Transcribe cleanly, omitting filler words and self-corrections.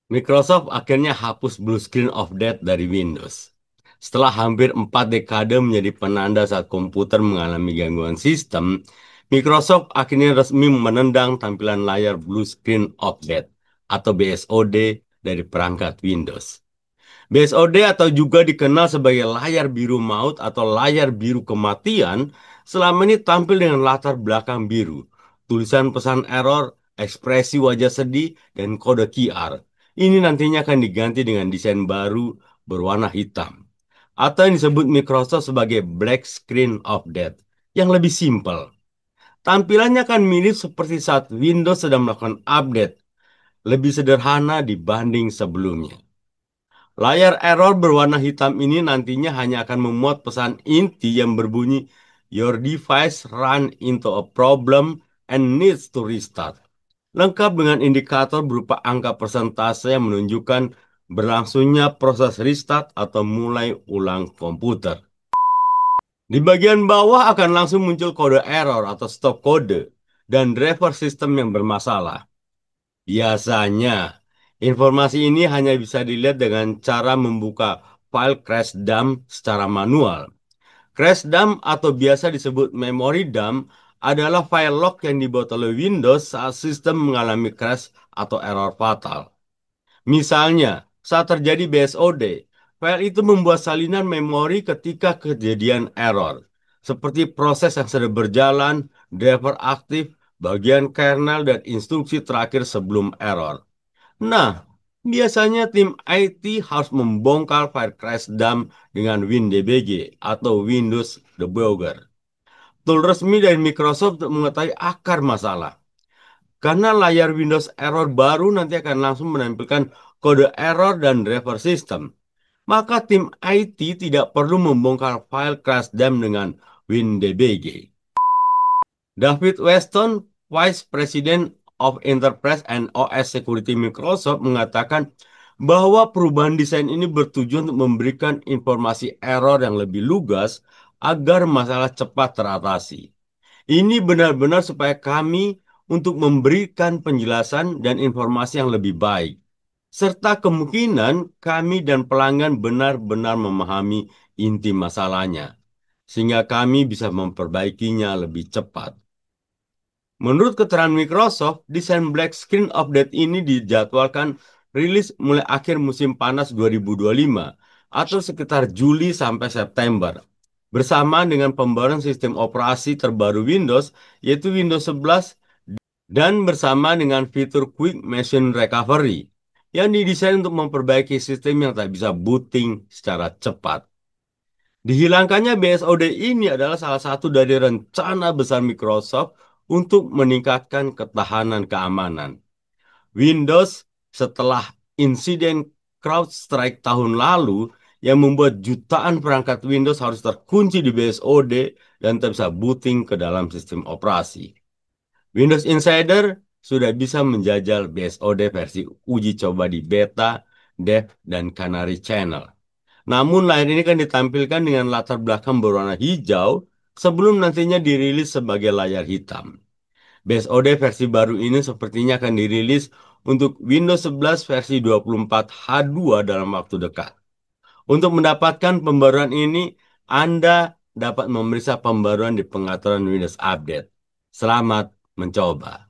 Microsoft akhirnya hapus Blue Screen of Death dari Windows. Setelah hampir 4 dekade menjadi penanda saat komputer mengalami gangguan sistem, Microsoft akhirnya resmi menendang tampilan layar Blue Screen of Death atau BSOD dari perangkat Windows. BSOD atau juga dikenal sebagai layar biru maut atau layar biru kematian selama ini tampil dengan latar belakang biru, tulisan pesan error, ekspresi wajah sedih, dan kode QR. Ini nantinya akan diganti dengan desain baru berwarna hitam atau yang disebut Microsoft sebagai Black Screen of Death yang lebih simpel. Tampilannya akan mirip seperti saat Windows sedang melakukan update, lebih sederhana dibanding sebelumnya. Layar error berwarna hitam ini nantinya hanya akan memuat pesan inti yang berbunyi Your device run into a problem and needs to restart. Lengkap dengan indikator berupa angka persentase yang menunjukkan berlangsungnya proses restart atau mulai ulang komputer. Di bagian bawah akan langsung muncul kode error atau stop kode dan driver sistem yang bermasalah. Biasanya, informasi ini hanya bisa dilihat dengan cara membuka file crash dump secara manual. Crash dump atau biasa disebut memory dump adalah file log yang dibuat oleh Windows saat sistem mengalami crash atau error fatal. Misalnya, saat terjadi BSOD, file itu membuat salinan memori ketika kejadian error, seperti proses yang sedang berjalan, driver aktif, bagian kernel, dan instruksi terakhir sebelum error. Nah, biasanya tim IT harus membongkar file crash dump dengan WinDBG atau Windows Debugger. Tool resmi dari Microsoft untuk mengetahui akar masalah. Karena layar Windows error baru nanti akan langsung menampilkan kode error dan driver system. Maka tim IT tidak perlu membongkar file crash dump dengan WinDBG. David Weston, Vice President of Enterprise and OS Security Microsoft, mengatakan bahwa perubahan desain ini bertujuan untuk memberikan informasi error yang lebih lugas agar masalah cepat teratasi. Ini benar-benar supaya kami untuk memberikan penjelasan dan informasi yang lebih baik, serta kemungkinan kami dan pelanggan benar-benar memahami inti masalahnya, sehingga kami bisa memperbaikinya lebih cepat. Menurut keterangan Microsoft, desain Black Screen Update ini dijadwalkan rilis mulai akhir musim panas 2025 atau sekitar Juli sampai September. Bersamaan dengan pembaruan sistem operasi terbaru Windows, yaitu Windows 11, dan bersama dengan fitur Quick Machine Recovery yang didesain untuk memperbaiki sistem yang tak bisa booting secara cepat. Dihilangkannya BSOD ini adalah salah satu dari rencana besar Microsoft untuk meningkatkan ketahanan keamanan. Windows setelah insiden CrowdStrike tahun lalu yang membuat jutaan perangkat Windows harus terkunci di BSOD dan tak bisa booting ke dalam sistem operasi. Windows Insider sudah bisa menjajal BSOD versi uji coba di beta, dev, dan Canary Channel. Namun layar ini kan ditampilkan dengan latar belakang berwarna hijau sebelum nantinya dirilis sebagai layar hitam. BSOD versi baru ini sepertinya akan dirilis untuk Windows 11 versi 24H2 dalam waktu dekat. Untuk mendapatkan pembaruan ini, Anda dapat memeriksa pembaruan di pengaturan Windows Update. Selamat mencoba.